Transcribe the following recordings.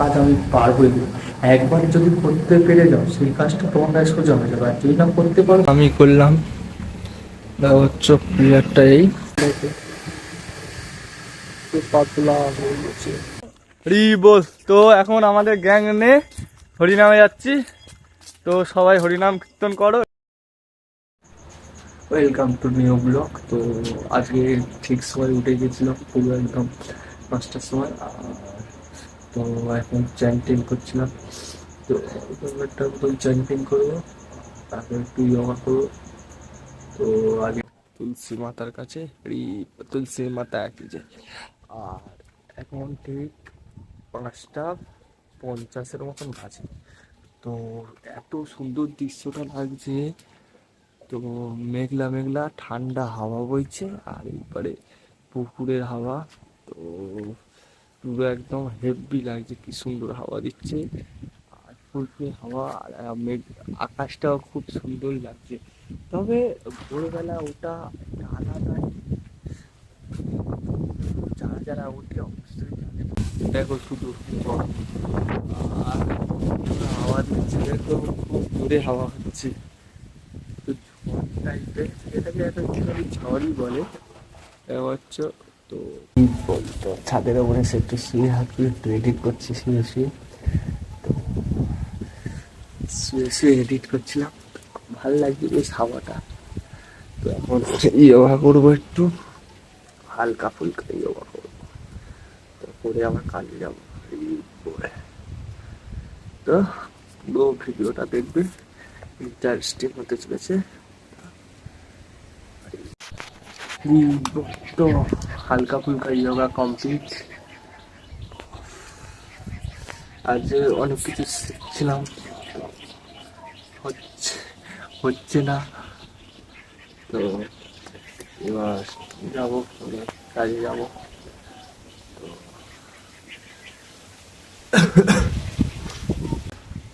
কাজ আমি পারবোই না। একবার যদি করতে পেরে যাও সেই কাজটা তোমার কাছে সোজা হয়ে যাবে, আর যদি না করতে পারো। আমি করলাম হচ্ছে প্লেয়ারটা এই পাতলা হয়ে গেছে। বল তো এখন আমাদের গ্যাং নে হরিনামে যাচ্ছি, তো সবাই হরিনাম কীর্তন করো। Welcome to new blog. তো আজকে ঠিক সময় উঠে গেছিলাম, পুরো একদম 5টার সময়। তো এখন চ্যান্টিং করছিলাম, তো একটা চ্যান্টিং করবো, তারপর একটু ইয়োগা করবো। তো আগে তুলসী মাতার কাছে তুলসী মাতা কি যে, আর এখন ঠিক 5টা 50-এর মতন বাজে। তো এত সুন্দর দৃশ্যটা লাগছে, তো মেঘলা মেঘলা ঠান্ডা হাওয়া বইছে, আর এইবারে পুকুরের হাওয়া। তো পুরো একদম হেভি লাগছে, কি সুন্দর হাওয়া দিচ্ছে, আর পুকুরের হাওয়া, আর মেঘ, আকাশটাও খুব সুন্দর লাগছে। তবে ভোরবেলা ওটা একটা আলাদাই, যারা যারা ওঠে অবশ্যই জানে। দেখো শুধু আর হাওয়া দিচ্ছে, একদম খুব জোরে হাওয়া হচ্ছে, তো ঝড় টাইপের, এটাকে একটা ঝড়ই বলে হচ্ছে। তো বলতো ছাদের উপরে সে একটু শুয়ে হাঁটু একটু এডিট করছি, শুয়ে শুয়ে, তো শুয়ে শুয়ে এডিট করছিলাম, ভালো লাগছে বেশ হাওয়াটা। তো এখন ইয়োগা করবো, একটু হালকা ফুলকা ইয়োগা করবো, তো করে আবার কাজে যাবো। তো পুরো ভিডিওটা দেখবে, ইন্টারেস্টিং হতে চলেছে। তো হালকা ফুলকা ইয়োগা কমপ্লিট। আজ অনেক কিছু শিখছিলাম, হচ্ছে না, তো এবার যাবো, কাজে যাবো। তো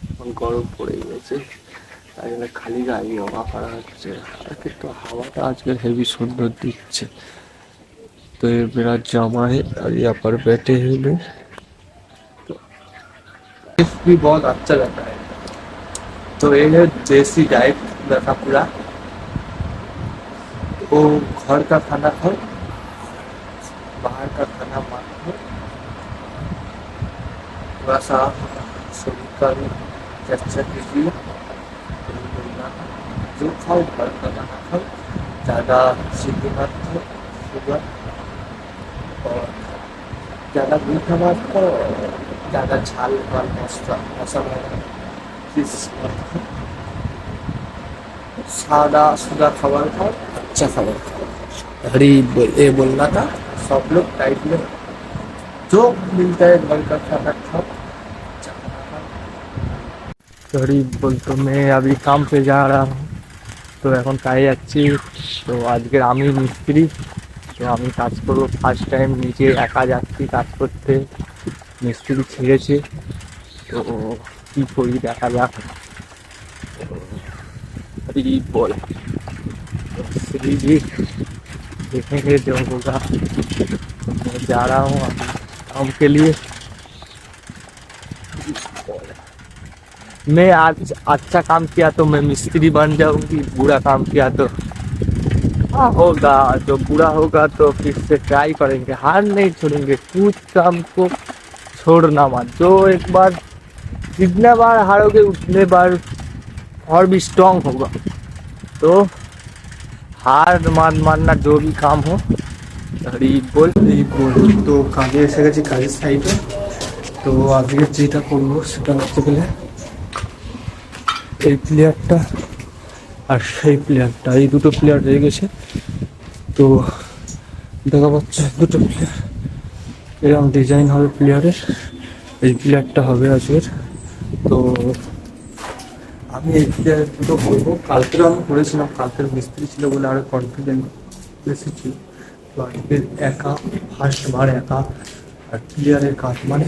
এখন গরম পড়ে গেছে, তাই জন্য খালি গায়ে ইয়োগা করা হচ্ছে, আর কিন্তু হাওয়াটা আজকে হেভি সুন্দর দিচ্ছে। तो ये मेरा जामा है और यहाँ पर बैठे हैं लोग, तो भी बहुत अच्छा लगता है। तो ये है देसी डाइट का पूरा, वो घर का खाना खाओ, बाहर का खाना मत खाओ, थोड़ा सा शरीर का भी चर्चा कीजिए। जो खाओ घर का खाना खाओ, ज़्यादा चीनी मत खाओ, शुगर, और ज़्यादा मीठा मत खाओ, ज़्यादा झाल वाल मसाला चीज मत खाओ, सादा सुधा खाবার खाओ, अच्छा खाবার खाओ। ये बोलना था, सब लोग डाइट में जो मिलता है घर का खाना खाओ, अच्छा खाना खाओ। बोल, तो मैं अभी काम पे जा रहा हूँ, তো এখন কাজে যাচ্ছি। তো আজকের আমি মিস্ত্রি, তো আমি কাজ করবো ফার্স্ট টাইম, নিজে একা যাচ্ছি কাজ করতে, মিস্ত্রি ছেড়েছে, তো কী করি দেখা যাক। বল मिस्त्री जी देखेंगे जो होगा, मैं जा रहा हूँ अभी काम के लिए। मैं आज अच्छा काम किया तो मैं मिस्त्री बन जाऊंगी, बुरा काम किया तो होगा, जो बुरा होगा तो फिर से ट्राई करेंगे, हार नहीं छोड़ेंगे, कुछ काम को छोड़ना मत। जो एक बार, जितने बार हारोगे उतने बार और भी स्ट्रांग होगा। तो हार मानना जो भी काम हो। बोल तो কাজে এসে গেছি, কাজের সাইডে। তো আজকে যেটা করবো সেটা হচ্ছে গেলে এই প্লেয়ারটা আর সেই প্লেয়ারটা, এই দুটো প্লেয়ার রয়ে গেছে। তো দেখা পাচ্ছে দুটো প্লেয়ার, এরকম ডিজাইন হবে প্লেয়ারের, এই প্লেয়ারটা হবে আজকের। তো আমি এই প্লেয়ার দুটো করবো, কালকের আমি করেছিলাম, কালকের মিস্ত্রি ছিল বলে আরো কনফিডেন্ট বেশি ছিল। তো আজকে একা, ফার্স্ট বার একা, আর প্লেয়ারের কাজ মানে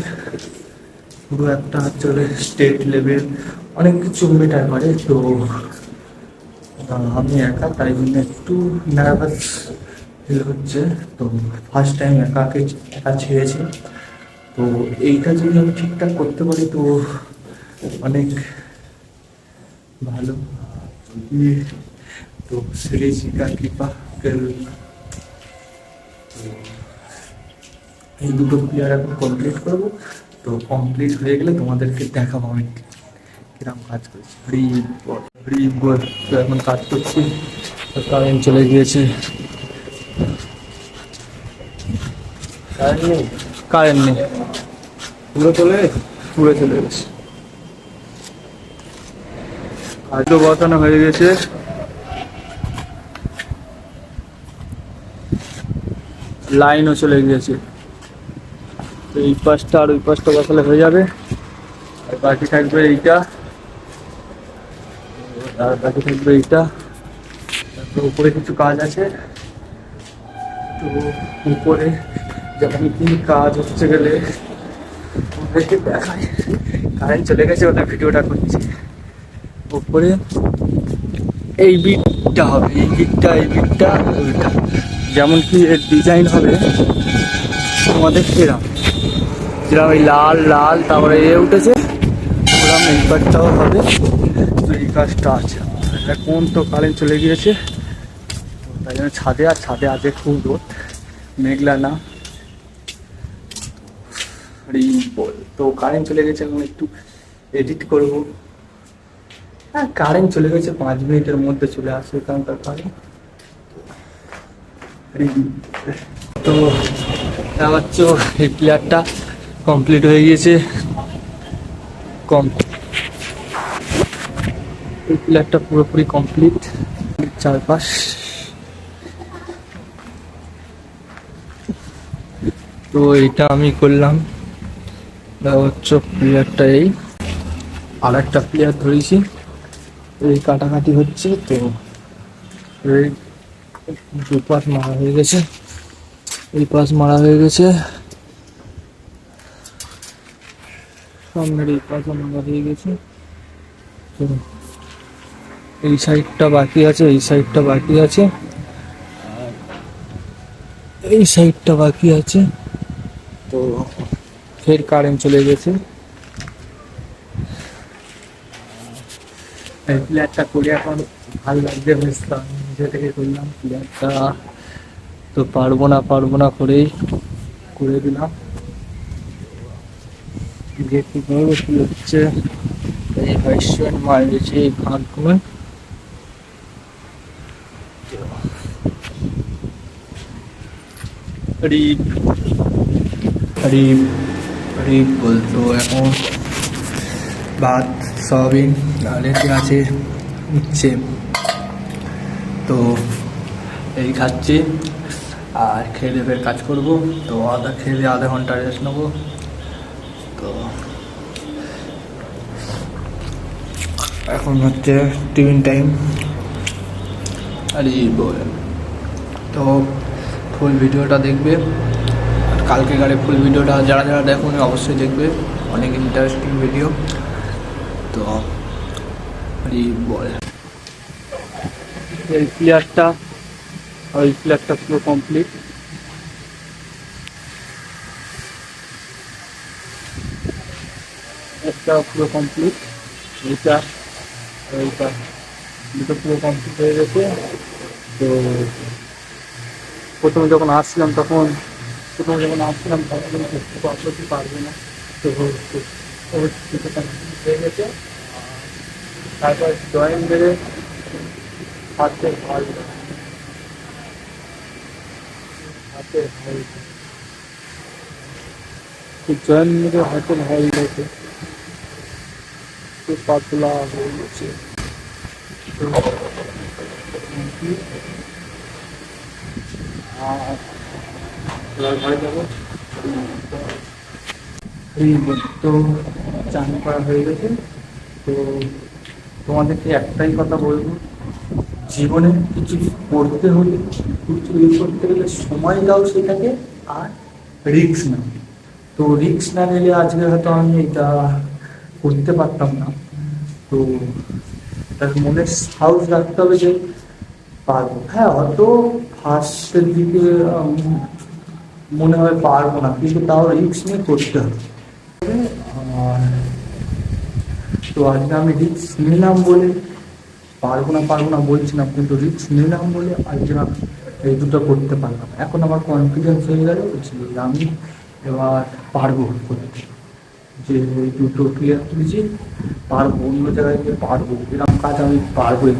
পুরো একটা হচ্ছে স্টেট লেভেল, অনেক কিছু মেটার পারে। তো আমি একা, তাই জন্য একটু নার্ভাস ফিল হচ্ছে। তো ফার্স্ট টাইম একা ছেড়েছি, তো এইটা যদি আমি ঠিকঠাক করতে পারি তো অনেক ভালো। তো শ্রী শিকা কৃপা করুণা। তো এই দুটো প্লেয়ার এখন কমপ্লিট করবো। তো কমপ্লিট হয়ে গেলে তোমাদেরকে দেখাবো আমি কিরম কাজ করছি। ফ্রি বল তো এখন কাজ করছি। কারেন্ট চলে গিয়েছে, কারেন্ট নেই, পুরো চলে গেছে। কাজও বসানো হয়ে গেছে, লাইনও চলে গিয়েছে। তো এই পাশটা আর ওই পাশটা বসালে হয়ে যাবে। আর বাকি থাকবে এইটা, আর বাকি থাকবে এইটা। তারপর উপরে কিছু কাজ আছে। তো উপরে যখন কি কাজ হচ্ছে গেলে ওদেরকে দেখায়। কারেন্ট চলে গেছে, ওদের ভিডিওটা করছি। উপরে এই বিটটা হবে, এই বিটটা ওইটা, যেমন কি এর ডিজাইন হবে তোমাদের এরম, যেরকম এই লাল লাল তারপরে এ উঠেছে, ওরকম এই পাটটাও হবে। তো এই কাজটা আছে। এখন তো কারেন্ট চলে গিয়েছে, তাই জন্য ছাদে আজকে খুব রোদ, মেঘলা না। তো কারেন্ট চলে গেছে, এখন একটু এডিট করবো। হ্যাঁ, কারেন্ট চলে গেছে, 5 মিনিটের মধ্যে চলে আসবে এখানকার কারেন্ট। তো ভাবছ এই প্লেয়ারটা কমপ্লিট হয়ে গিয়েছে। এই প্লেয়ারটা পুরোপুরি কমপ্লিট। চারপাশ তো এটা আমি করলাম। হচ্ছে প্লেয়ারটা এই, আর একটা প্লেয়ার ধরেছি, এই কাটাকাটি হচ্ছে। তো এই দুপাশ মারা হয়ে গেছে, এই পাশ মারা হয়ে গেছে, সামনের এই পাশও মারা হয়ে গেছে। তো এই সাইডটা বাকি আছে, এই সাইডটা বাকি আছে, আর এই সাইডটা বাকি আছে। তো ফের কারেন্ট চলে গেছে। এই প্লেয়ারটা করে এখন ভালো লাগছে, বুঝলাম নিজে থেকে করলাম প্লেয়ারটা। তো পারবো না করেই করে দিলাম। যে কি করবো কি হচ্ছে, এই ভাইসন মার গেছে এই ফাঁকগুলো। বলতো এখন ভাত সয়াবিন আর এতে আছে উচ্ছে। তো এই খাচ্ছি আর খেয়ে দিয়ে ফের কাজ করবো। তো খেয়ে দিয়ে আধা ঘন্টা রেস্ট নেবো। তো এখন হচ্ছে টিফিন টাইম। আর তো ফুল ভিডিওটা দেখবে, আর কালকে গাড়ি ফুল ভিডিওটা যারা দেখুন অবশ্যই দেখবে, অনেক ইন্টারেস্টিং ভিডিও। তো এই প্লেয়ারটা পুরো কমপ্লিট। একটা পুরো কমপ্লিট, এইটা দুটো পুরো কমপ্লিট হয়ে গেছে। তো প্রথমে যখন আসছিলাম তখন অবশ্যই পারবে না। তো হয়ে গেছে। তারপর জয়েন মেরে হাতে জয়েন মেরে হাতে ভাই গেছে, খুব পাতলা হয়ে গেছে। আর ঘরে যাবো। তো চান করা হয়ে গেছে। তো তোমাদেরকে একটাই কথা বলবো, জীবনে কিছু করতে হলে, কিছু করতে গেলে সময় দাও সেটাকে, আর রিস্ক নাও। তো রিস্ক না নিলে আজকে হয়তো আমি এটা করতে পারতাম না। তো তার মনে সাহস রাখতে হবে যে পারবো। হ্যাঁ, হয়তো ফার্স্টের দিকে মনে হয় পারবো না, কিন্তু তাও রিস্ক নিয়ে করতে হবে। আর তো আজকে আমি রিস্ক নিলাম বলে, পারবো না বলছিলাম, কিন্তু রিস্ক নিলাম বলে আজকে আমি এই দুটো করতে পারলাম। এখন আমার কনফিডেন্স হয়ে গেল যে আমি এবার পারবো করতে, যে ওই দুটো ক্লিয়ার করেছি, পারবো, অন্য জায়গায় গিয়ে পারবো, এরকম কাজ আমি পারবোই।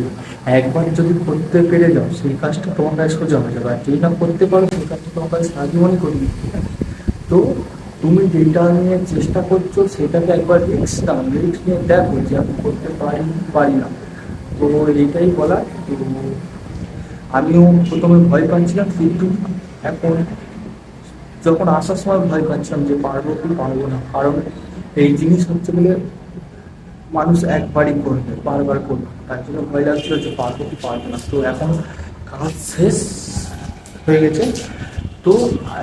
একবার যদি করতে পেরে যাও সেই কাজটা তোমার কাছে সোজা হয়ে যাবে, আর যেই না করতে পারো সেই কাজটা তোমার কাছে সারা জীবনই করবে। তো তুমি যেটা নিয়ে চেষ্টা করছো সেটাকে একবার রিস্ক নাও, রিস্ক নিয়ে দেখো যে আমি করতে পারি কি পারি না। তো এইটাই বলার। তো আমিও প্রথমে ভয় পাচ্ছিলাম, কিন্তু এখন যখন আসার সময় ভয় পাচ্ছিলাম যে পারবো কি পারবো না, কারণ এই জিনিস হচ্ছে বলে মানুষ একবারই করবে, বারবার করবে, তার জন্য ভয় লাগছিল যে পারবো কি পারবো না। তো এখন কাজ শেষ হয়ে গেছে, তো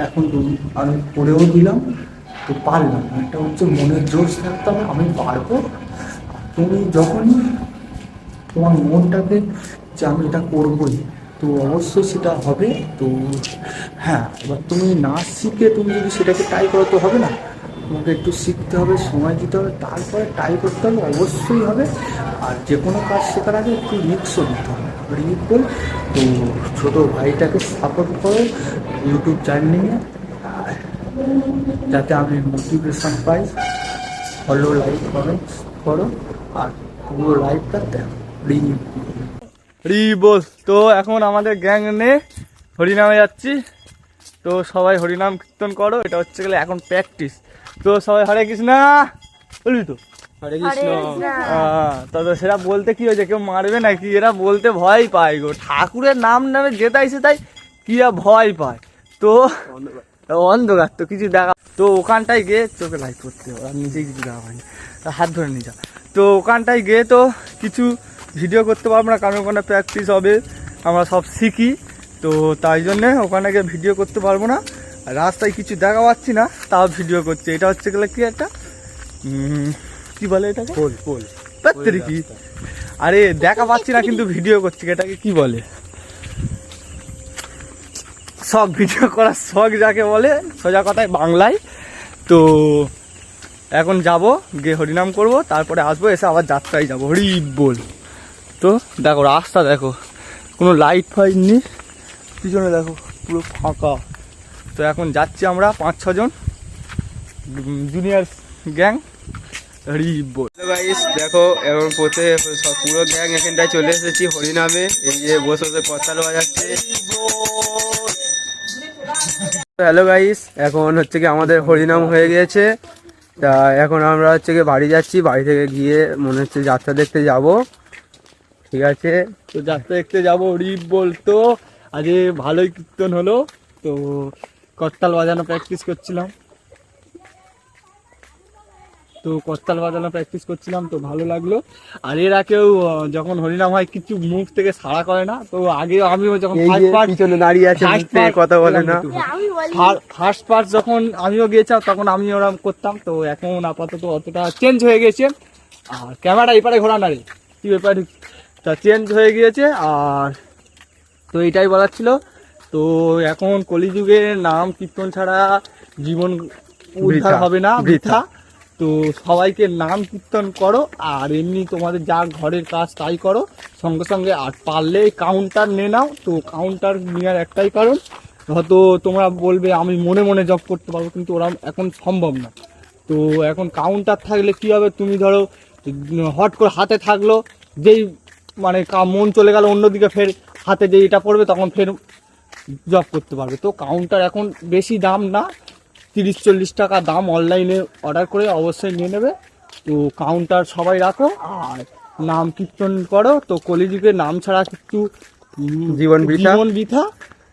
এখন আমি করেও দিলাম, তো পারলাম। এটা হচ্ছে মনের জোর থাকতে হবে, আমি পারবো। তুমি যখনই তোমার মনটাকে যে আমি এটা করবোই, তো অবশ্যই সেটা হবে। তো হ্যাঁ, এবার তুমি না শিখে তুমি যদি সেটাকে ট্রাই করো তো হবে না, তোমাকে একটু শিখতে হবে, সময় দিতে হবে, তারপরে ট্রাই করতে হবে, অবশ্যই হবে। আর যে কোনো কাজ শেখার আগে একটু রিস্কও দিতে হবে, রিস্ক। তো ছোটো ভাইটাকে সাপোর্ট করো ইউটিউব চ্যানেল নিয়ে, যাতে আমি মোটিভেশন পাই। ফলো, লাইক, কমেন্টস করো, আর পুরো লাইভটা দেখো। বল। তো এখন আমাদের গ্যাং নে হরিনামে যাচ্ছি, তো সবাই হরিনাম কীর্তন করো, এটা হচ্ছে গেলে এখন প্র্যাকটিস। তো সবাই হরে কৃষ্ণা বলবি তো? হরে কৃষ্ণ। তো সেটা বলতে কি হয়েছে, কেউ মারবে নাকি? এরা বলতে ভয় পায় গো, ঠাকুরের নাম নামে যেতাইছে তাই কি ভয় পায়। তো অন্ধকার তো কিছু দেখা, তো ওখানটায় গিয়ে চোখে লাইট করতে হবে, আর নিজেই কিছু দেখা হয়নি, হাত ধরে নিয়ে যা। তো ওখানটায় গিয়ে তো কিছু ভিডিও করতে পারবো না, কারণ ওখানে প্র্যাকটিস হবে, আমরা সব শিখি, তো তাই জন্যে ওখানে গিয়ে ভিডিও করতে পারবো না। রাস্তায় কিছু দেখা পাচ্ছি না, তাও ভিডিও করছে। এটা হচ্ছে গেলে কি একটা কি বলে এটাকে, পোল কি, আরে দেখা পাচ্ছি না কিন্তু ভিডিও করছি, এটাকে কি বলে, শখ, ভিডিও করার শখ যাকে বলে সোজা কথায় বাংলায়। তো এখন যাব, গিয়ে হরিনাম করব, তারপরে আসবো, এসে আবার যাত্রায় যাবো, হরি বল। তো দেখো রাস্তা দেখো, কোনো লাইট ফাইট নেই, পিছনে দেখো পুরো ফাঁকা। তো এখন যাচ্ছি আমরা 5-6 জন জুনিয়র গ্যাং, হরি বল। দেখো এখন পুরো গ্যাং এখানটায় চলে এসেছি হরিনামে, এই যে বসে বসে করতাল বাজাচ্ছে। হ্যালো গাইস, এখন হচ্ছে কি আমাদের হরিনাম হয়ে গিয়েছে, তা এখন আমরা হচ্ছে কি বাড়ি যাচ্ছি, বাড়ি থেকে গিয়ে মনে হচ্ছে যাত্রা দেখতে যাব। ঠিক আছে, তো যাত্রা দেখতে যাবো, হরি বল। তো আজকে ভালোই কীর্তন হলো, তো করতাল বাজানো প্র্যাকটিস করছিলাম, তো ভালো লাগলো। আর এরা কেউ যখন হরিনাম হয় কিছু মুখ থেকে সাড়া করে না, তো আগে আমিও যখন দাঁড়িয়ে আছে কথা বলে না, ফার্স্ট পার্ট যখন আমিও গিয়েছিলাম তখন আমি ওরকম করতাম। তো এখন আপাতত অতটা চেঞ্জ হয়ে গেছে, আর ক্যামেরা এপারে ঘোরা না রে, কি ব্যাপার, তা চেঞ্জ হয়ে গিয়েছে। আর তো এটাই বলার ছিল। তো এখন কলিযুগে নাম কীর্তন ছাড়া জীবন উদ্ধার হবে না, বৃথা। তো সবাইকে নাম কীর্তন করো, আর এমনি তোমাদের যা ঘরের কাজ তাই করো সঙ্গে সঙ্গে। আর পারলে কাউন্টার নিয়ে নাও, তো কাউন্টার নেওয়ার একটাই কারণ, হয়তো তোমরা বলবে আমি মনে মনে জব করতে পারবো, কিন্তু ওরা এখন সম্ভব না। তো এখন কাউন্টার থাকলে কি হবে, তুমি ধরো হট করে হাতে থাকলো, যেই মানে মন চলে গেল অন্যদিকে, ফের হাতে যে এটা পড়বে তখন ফের জব করতে পারবে। তো কাউন্টার এখন বেশি দাম না, 30-40 টাকা দাম, অনলাইনে অর্ডার করে অবশ্যই নিয়ে নেবে। তো কাউন্টার সবাই রাখো, আর নাম কীর্তন করো। তো কলিযুগে নাম ছাড়া কিছু জীবন বৃথা।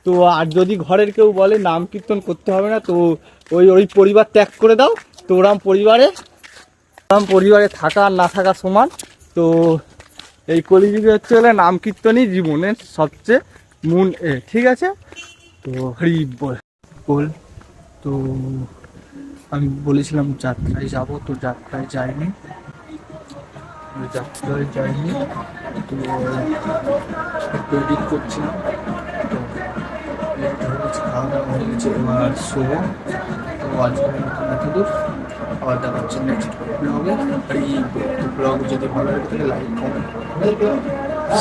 তো আর যদি ঘরের কেউ বলে নাম কীর্তন করতে হবে না, তো ওই পরিবার ত্যাগ করে দাও। তো ওরম পরিবারে থাকা আর না থাকা সমান। তো এই কলিযুগে হচ্ছে গেলে নাম কীর্তনই জীবনের সবচেয়ে মূল ঠিক আছে। তো হরি বল। তো আমি বলেছিলাম যাত্রায় যাব, তো যাত্রায় যাইনি, তো একটু এডিট করছিলাম, তো গেছে, খাওয়া দাওয়া হয়ে গেছে, এবার শোবো। তো আজকে এতদূর, আবার দেখা হচ্ছে নেক্সট ব্লগে। এই ব্লগ যদি ভালো লাগে তাহলে লাইক কমেন্ট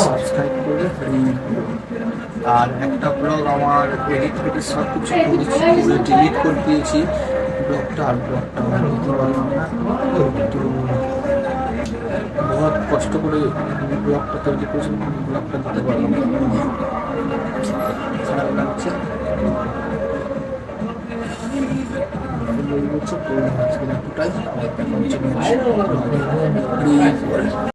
সাবস্ক্রাইব করবে। আর একটা ব্লগ আমার এডিট ফেডিট সব কিছু করে ডিলিট করে দিয়েছি ব্লগটা, আর ব্লগটা আমার দিতে পারলাম না। তো বহুত কষ্ট করে ব্লগটা তৈরি করেছিলাম, ব্লগটা দিতে পারলাম না, খারাপ লাগছে। বলছে তো আজকে এতটাই, আবার দেখা হচ্ছে next vlog এ।